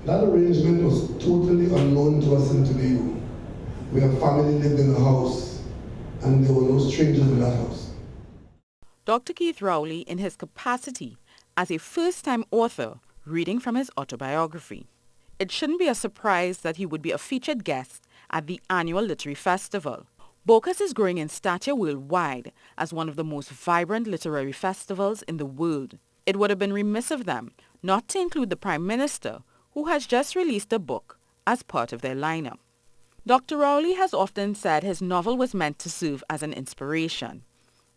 That arrangement was totally unknown to us in Toledo. Where family lived in the house, and there were no strangers in that house. Dr. Keith Rowley, in his capacity as a first-time author, reading from his autobiography. It shouldn't be a surprise that he would be a featured guest at the annual literary festival. Bocas is growing in stature worldwide as one of the most vibrant literary festivals in the world. It would have been remiss of them not to include the Prime Minister, who has just released a book, as part of their lineup. Dr. Rowley has often said his novel was meant to serve as an inspiration.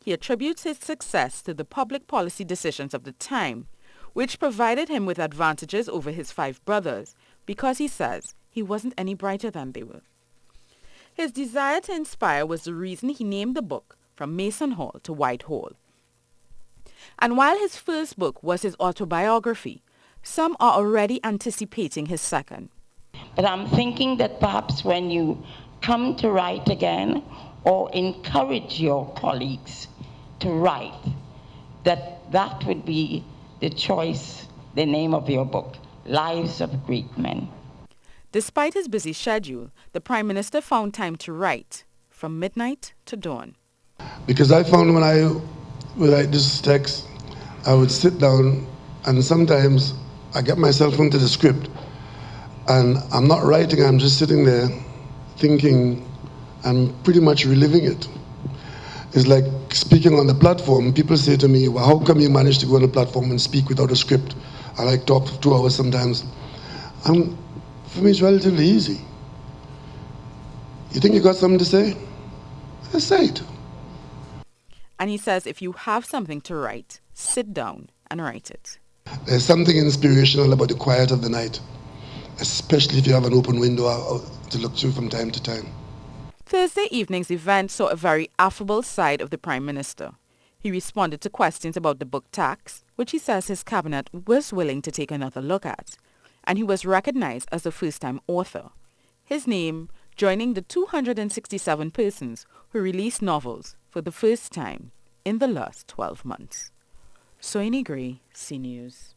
He attributes his success to the public policy decisions of the time, which provided him with advantages over his 5 brothers, because he says he wasn't any brighter than they were. His desire to inspire was the reason he named the book From Mason Hall to Whitehall. And while his first book was his autobiography, some are already anticipating his second. But I'm thinking that perhaps when you come to write again, or encourage your colleagues to write, that would be the choice, the name of your book, Lives of Great Men. Despite his busy schedule, the Prime Minister found time to write from midnight to dawn. Because I found when I would write this text, I would sit down and sometimes I get myself into the script and I'm not writing, I'm just sitting there thinking and pretty much reliving it. It's like speaking on the platform. People say to me, well, how come you manage to go on the platform and speak without a script? I like talk for 2 hours sometimes. For me, it's relatively easy. You think you got something to say? Just say it. And he says if you have something to write, sit down and write it. There's something inspirational about the quiet of the night, especially if you have an open window to look through from time to time. Thursday evening's event saw a very affable side of the Prime Minister. He responded to questions about the book tax, which he says his cabinet was willing to take another look at, and he was recognized as a first-time author, his name joining the 267 persons who released novels for the first time in the last 12 months. Soini Gray, CNews.